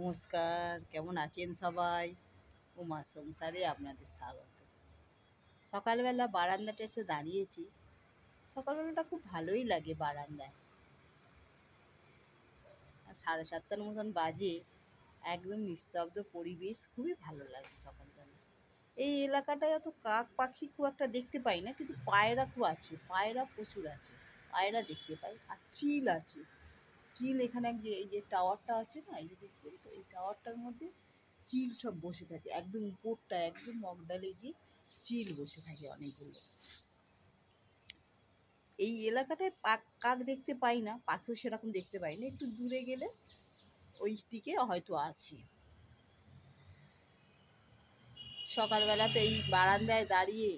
নমস্কার, কেমন আছেন সবাই? উমার সংসারে আপনাদের স্বাগত। সকালবেলা বারান্দাটা এসে দাঁড়িয়েছি। সকালবেলাটা খুব ভালোই লাগে বারান্দায়। 7:30টার মতন বাজে, একদম নিস্তব্ধ পরিবেশ, খুবই ভালো লাগে সকালবেলা। এই এলাকাটায় অত কাক পাখি খুব একটা দেখতে পাই না, কিন্তু পায়রা খুব আছে, পায়রা প্রচুর আছে, পায়রা দেখতে পাই। আর চিল আছে, চিল এখানে এই যে টাওয়ারটা আছে না, এই যে দেখতে, তো এই টাওয়ারটার মধ্যে চিল সব বসে থাকে, একদম উপরটা একদম মগডালে গিয়ে চিল বসে থাকে অনেকগুলো। এই এলাকাটায় কাক দেখতে পাই না, পাখিও সেরকম দেখতে পাই না, একটু দূরে গেলে ওই দিকে হয়তো আছে। সকালবেলা তো এই বারান্দায় দাঁড়িয়ে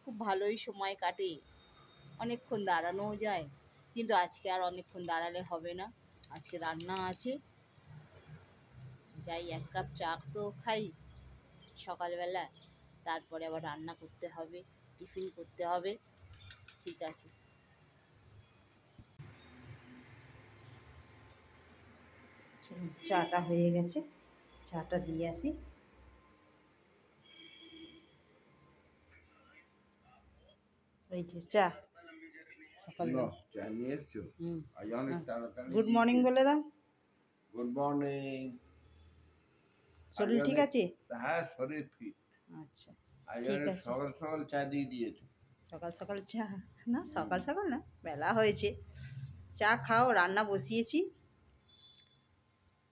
খুব ভালোই সময় কাটে, অনেকক্ষণ দাঁড়ানোও যায়, কিন্তু আজকে আর অনেকক্ষণ দাঁড়ালে হবে না, আজকে রান্না আছে। যাই, 1 কাপ চা তো খাই সকালবেলা, তারপরে আবার রান্না করতে হবে, টিফিন করতে হবে। ঠিক আছে, চলুন, চাটা হয়ে গেছে, চাটা দিয়ে আসি। ওই যে চা সকালবেলা। গুড মর্নিং বলে দাও। Good morning. শরীর ঠিক আছে? হ্যাঁ, শরীর ঠিক। আচ্ছা, ঠিক আছে। সকাল সকাল চা দিয়ে দিয়েছো? সকাল সকাল চা? না, সকাল সকাল না, বেলা হয়েছে। চা খাও, রান্না বসিয়েছি,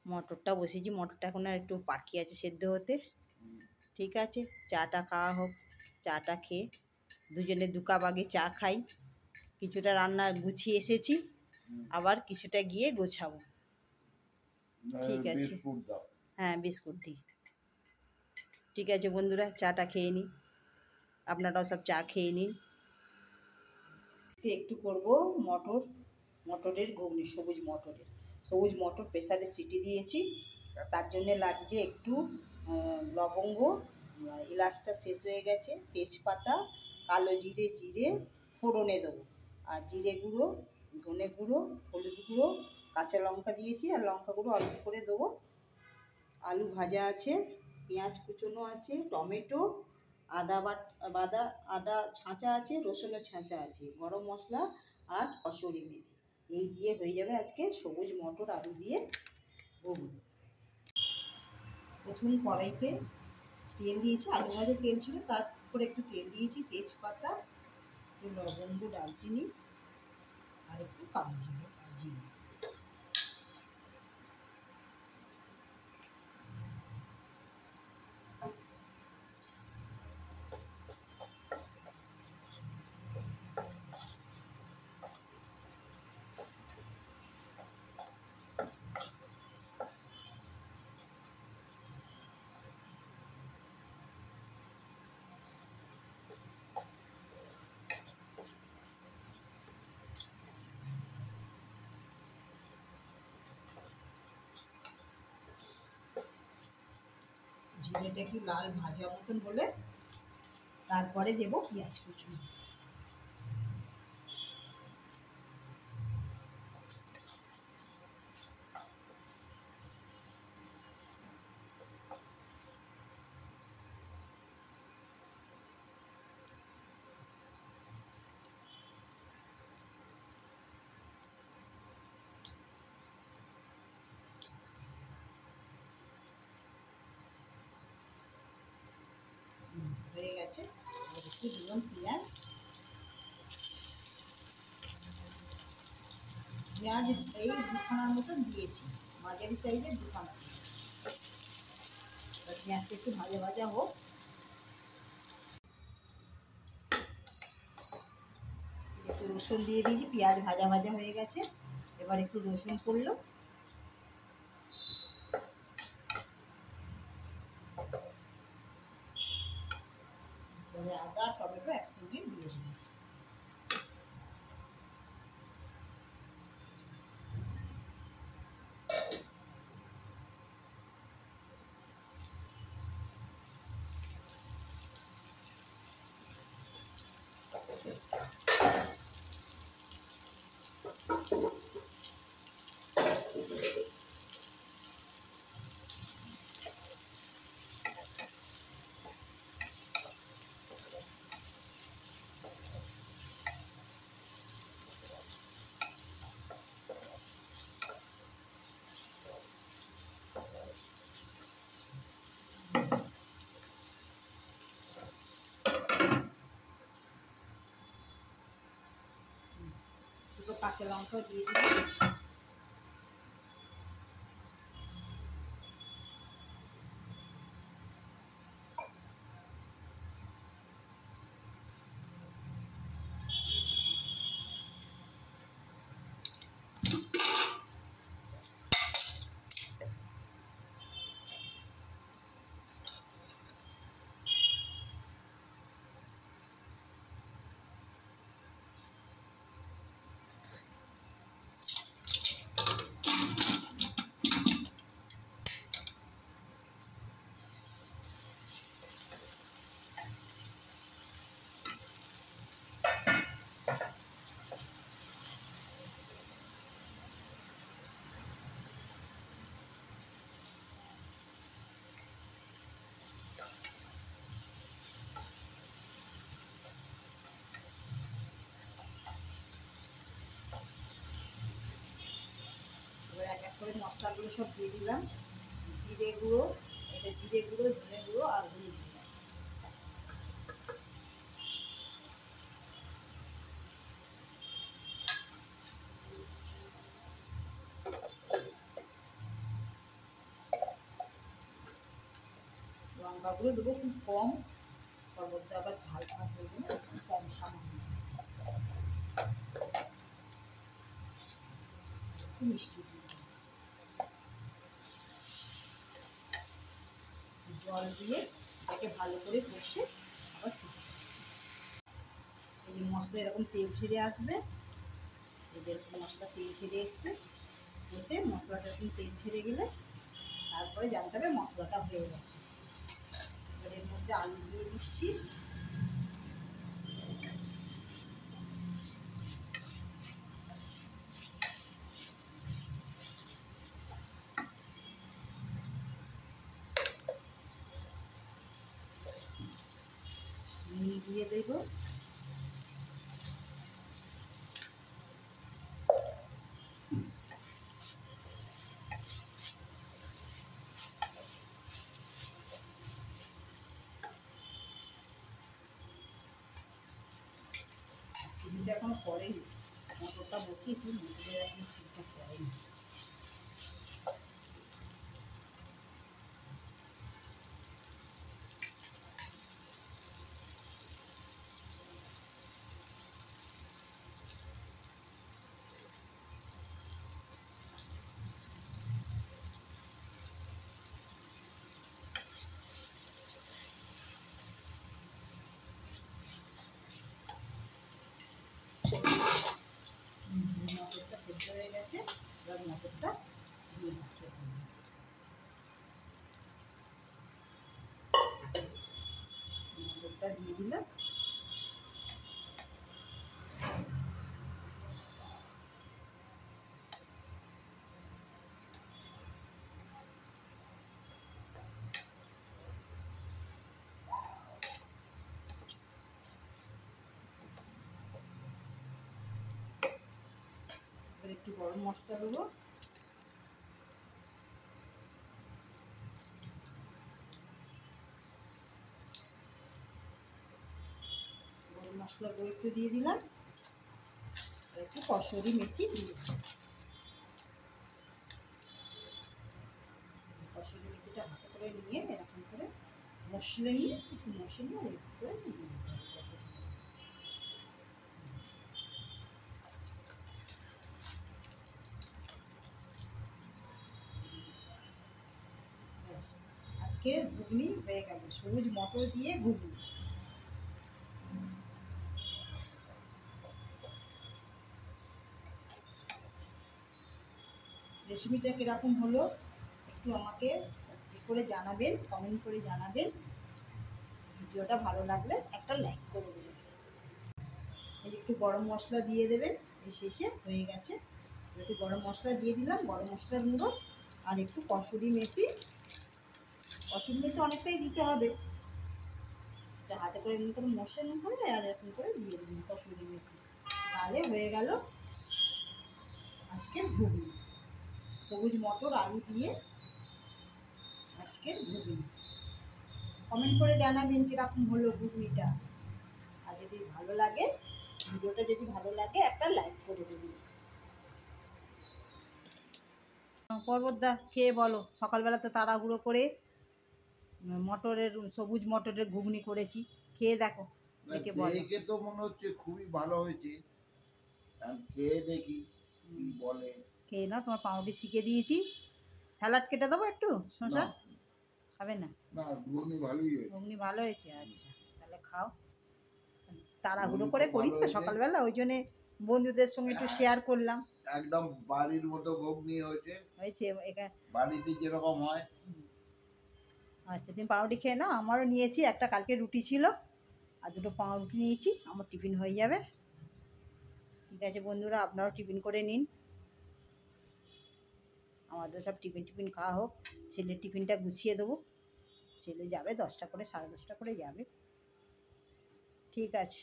মটরটা বসিয়েছি, মটরটা এখন আর একটু বাকি আছে সেদ্ধ হতে। ঠিক আছে, চাটা খাওয়া হোক, চাটা খেয়ে দুজনে 2 কাপ আগে চা খাই। কিছুটা রান্না গুছিয়ে এসেছি, আবার কিছুটা গিয়ে গোছাবো। ঠিক আছে, বিস্কুট দাও। হ্যাঁ, বিস্কুট দিই। ঠিক আছে বন্ধুরা, চাটা খেয়ে নিই, আপনারাও সব চা খেয়ে নিন। একটু করব মটরের ঘুগনি, সবুজ মটর প্রেসারে সিটি দিয়েছি। তার জন্যে লাগছে একটু লবঙ্গ, এলাচটা শেষ হয়ে গেছে, তেজপাতা, কালো জিরে ফোড়নে দেবো, আর জিরে গুঁড়ো, ধনে গুঁড়ো, হলুদ গুঁড়ো, কাঁচা লঙ্কা দিয়েছি, আর লঙ্কা গুঁড়ো অল্প করে দেবো। আলু ভাজা আছে, পেঁয়াজ কুচোনো আছে, টমেটো, আদা ছাঁচা আছে, রসুনের ছাঁচা আছে, গরম মশলা আর কসুরি মেথি। এই দিয়ে হয়ে যাবে আজকে সবুজ মটর আলু দিয়ে ঘুগনি। প্রথম কড়াইতে তেল দিয়েছি, আলু ভাজা তেল ছিল, তারপরে একটু তেল দিয়েছি, তেজপাতা, একটু লবঙ্গ, দারচিনি আর একটু কালো জিরে। জিরেটা একটু লাল ভাজা মতন হলে তারপরে দেবো পেঁয়াজ কুচি। হয়ে গেছে, একটু দিলাম পেঁয়াজ। এই 2খানার মতন দিয়েছি, মাঝারি সাইজের 2খানা। পেঁয়াজটা একটু ভাজা ভাজা হোক। একটু রসুন দিয়ে দিয়েছি, পেঁয়াজ ভাজা ভাজা হয়ে গেছে, এবার একটু রসুন পড়লো, তবে আদা টমেটো একসঙ্গে দিয়ে দিই। কাঁচা লঙ্কা দিয়ে দিলাম। এবার এক এক করে মশলাগুলো সব দিয়ে দিলাম। জিরে গুঁড়ো, এটা জিরে গুঁড়ো, ধনে গুঁড়ো আর হলুদ দিলাম। লঙ্কা গুঁড়ো দেবো খুব কম, তার মধ্যে আবার ঝাল খাওয়া চলবে না, কম সামান্য। মিষ্টি দিয়ে জল দিয়ে এটাকে ভালো করে কষে আবার এই মশলা এরকম তেল ছেড়ে আসবে। এরকম মশলা তেল ছেড়ে এসছে, এসে মশলাটা একটু তেল ছেড়ে গেলে তারপরে জানতে হবে মশলাটা হয়ে গেছে। এবার এর মধ্যে আলু দিয়ে দিচ্ছি। নুন দিয়ে দেবো। সিটিটা এখনো পড়েনি, মটরটা বসিয়েছি, মটরের এখন সিটিটা পড়েনি। মটরটা সেদ্ধ হয়ে গেছে, এবার মটরটা দিয়ে দিচ্ছি। মটরটা দিয়ে দিলাম। এবার একটু গরম মশলা দেবো। গরম মশলা গুঁড়ো একটু দিয়ে দিলাম, একটু কসুরি মেথি দিয়ে দিলাম। কসুরি মেথিটা হাতে করে নিয়ে এরকম করে মশলে নিয়ে একটু মশলে নিয়ে আর একটু করে দিয়ে দিতে হবে কসুরি মেথি। ব্যাস, আজকে ঘুগনি হয়ে গেল, সবুজ মটর দিয়ে ঘুগনি। রেসিপিটা কীরকম হলো একটু আমাকে করে জানাবেন, কমেন্ট করে জানাবেন। ভিডিওটা ভালো লাগলে একটা লাইক করে দেবেন। এই একটু গরম মশলা দিয়ে দেবেন, এই শেষে হয়ে গেছে। একটু গরম মশলা দিয়ে দিলাম, গরম মশলার গুঁড়ো আর একটু কসুরি মেথি। কসুরি মেথি অনেকটাই দিতে হবে, হাতে করে এমনি করে মশলা করে আর এরকম করে দিয়ে দেবেন কসুরি মেথি। তাহলে হয়ে গেল আজকের ঘুগনি, সবুজ মটর আলু দিয়ে আজকের ঘুগনি। কমেন্ট করে জানাবেন কীরকম হলো ঘুগনিটা। আর যদি ভালো লাগে, ভিডিওটা যদি ভালো লাগে একটা লাইক করে দেবেন। পর্বতদা খেয়ে বলো, সকালবেলা তো তাড়াহুড়ো করে মটরের সবুজ মটরের ঘুগনি করেছি, খেয়ে দেখো, না, দেখে বলো। দেখে তো মনে হচ্ছে খুবই ভালো হয়েছে। আমি খেয়ে দেখি কি বলে। খেয়ে নাও, তোমার পাউরুটি শিখে দিয়েছি। স্যালাড কেটে দেবো একটু শসা, না খাবে না? না, ঘুগনি ভালোই হয়েছে। ঘুগনি ভালো হয়েছে, আচ্ছা তাহলে খাও। তাড়াহুড়ো ঘুগনি করে খুব করি ভালো তো হয়েছে। সকালবেলা, ওই জন্যে বন্ধুদের সঙ্গে একটু শেয়ার করলাম। একদম বাড়ির মতো ঘুগনি হয়েছে, হয়েছে এখানে। বাড়িতে যেরকম হয়। আচ্ছা তুমি পাউরুটি খেয়ে নাও, আমারও নিয়েছি একটা, কালকে রুটি ছিল আর দুটো পাউরুটি নিয়েছি, আমার টিফিন হয়ে যাবে। ঠিক আছে বন্ধুরা, আপনারাও টিফিন করে নিন, আমাদের সব টিফিন টিফিন খাওয়া হোক। ছেলের টিফিনটা গুছিয়ে দেবো, ছেলে যাবে 10টা করে, 10:30 করে যাবে। ঠিক আছে,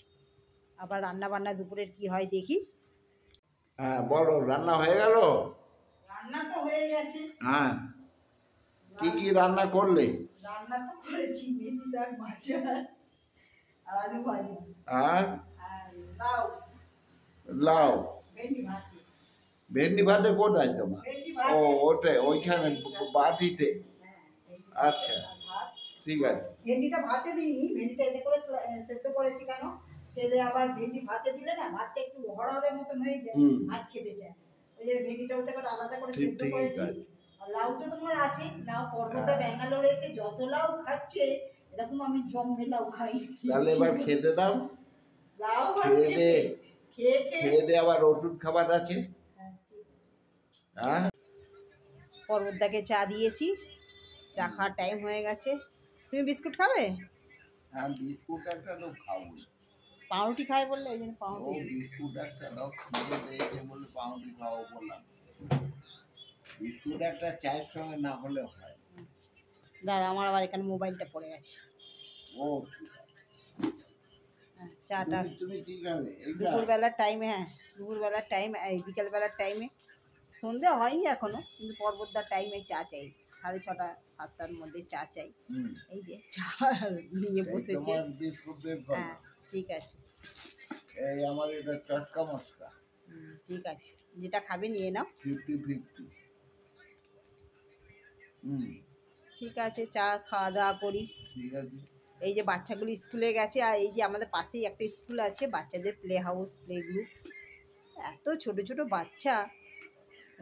আবার রান্না বান্না দুপুরের কি হয় দেখি। হ্যাঁ বলো, রান্না হয়ে গেল? রান্না তো হয়ে গেছে। হ্যাঁ, কি কি রান্না করলে? রান্না তো করেছি, মেথি শাক ভাজা আর আলু ভাজা আর আর লাউ, লাউ। ভেন্ডি ভাজি। ভেন্ডি ভাতে কোথায় তোমার? ভেন্ডি ও, ভাতে, ওটাই ওইখানে বাটিতে। হ্যাঁ, ভেন্ডি আচ্ছা, আর ভাত। ঠিক আছে। ভেন্ডিটা ভাতে দিইনি, ভেন্ডিটা এতে করে সেদ্ধ করেছি। কেন ছেলে আবার ভেন্ডি ভাতে দিলে না ভাতটা একটু হড়হড়ের মতন হয়ে যায়, হুম, ভাত খেতে চায় না। ওই যে ভেন্ডিটা ওতে করে আলাদা করে ঠিক সেদ্ধ ঠিক করেছি। আছে। আর লাউ তো তোমার আছে, লাউ পর্বতে হ্যাঁ। ব্যাঙ্গালোরে এসে যত লাউ খাচ্ছে, এরকম আমি জম্মে লাউ খাই। তাহলে এবার খেতে দাও। লাউ আর খেয়ে দে, পেঁপে, খেয়ে খেয়ে। খেয়ে দে, আবার ওষুধ খাবার আছে। হ্যাঁ, ঠিক আছে। হ্যাঁ, পর্বতদাকে চা দিয়েছি, চা খাওয়ার টাইম হয়ে গেছে। তুমি বিস্কুট খাবে? হ্যাঁ, বিস্কুট একটা তো খাবো। পাউরুটি খাবে বললে ওই জন্য ও, পাউরুটি। বিস্কুট একটা দাও, খিদে পেয়েছে বলে পাউরুটি খাওয়াবো বললাম। বিস্কুট একটা চায়ের সঙ্গে না হলে হয়। দাঁড়া, আমার আবার এখানে মোবাইলটা পড়ে গেছে। ও ঠিক আছে। হ্যাঁ, চাটা তুমি কি খাবে? এইটা? দুপুরবেলার টাইমে, হ্যাঁ দুপুরবেলার টাইম, এই বিকেলবেলার টাইমে, সন্ধে হয়নি এখনো, কিন্তু পর্বতদার টাইমে চা চাই, 6:30 7টার মধ্যে চা চাই। হুম, এই যে চা নিয়ে এই বসেছে। তোমার বিস্কুট বের করো। হ্যাঁ ঠিক আছে। এই আমার এটা চটকা মশকা, ঠিক আছে, যেটা খাবে নিয়ে নাও। 50-50। হুম, ঠিক আছে, চা খাওয়া দাওয়া করি। ঠিক আছে। এই যে বাচ্চাগুলো স্কুলে গেছে, আর এই যে আমাদের পাশেই একটা স্কুল আছে বাচ্চাদের, প্লে হাউস, প্লে গ্রুপ, এত ছোট ছোট বাচ্চা,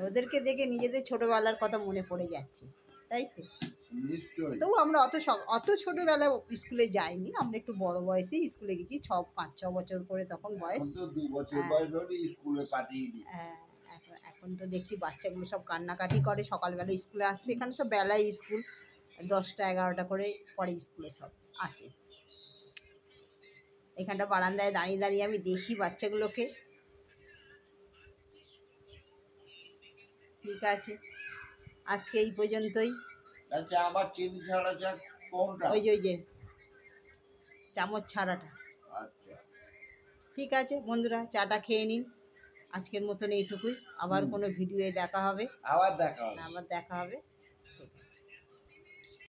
ওদেরকে দেখে নিজেদের ছোটবেলার কথা মনে পড়ে যাচ্ছে, তাই তো। নিশ্চয়ই। তবু আমরা অত ছোটবেলায় স্কুলে যাইনি, আমরা একটু বড় বয়সে স্কুলে গেছি, 5-6 বছর করে তখন বয়স। এখন তো 2 বছর হ্যাঁ। বয়স হলে স্কুলে পাঠিয়ে দিই। হ্যাঁ, এখন তো দেখছি বাচ্চাগুলো সব কান্নাকাটি করে সকালবেলা স্কুলে আসতে, এখানে সব বেলায় স্কুল, 10টা 11টা করে পরে স্কুলে সব আসে। এখানটা বারান্দায় দাঁড়িয়ে দাঁড়িয়ে আমি দেখি বাচ্চাগুলোকে। ঠিক আছে, আজকে এই পর্যন্তই। আচ্ছা, আমার চিনি ছাড়া চা কোনটা? ওই যে চামচ ছাড়াটা। আচ্ছা, ঠিক আছে বন্ধুরা, চাটা খেয়ে নিন, আজকের মতন এইটুকুই। আবার কোনো ভিডিওয়ে দেখা হবে। আবার দেখা হবে। আবার দেখা হবে। ঠিক আছে।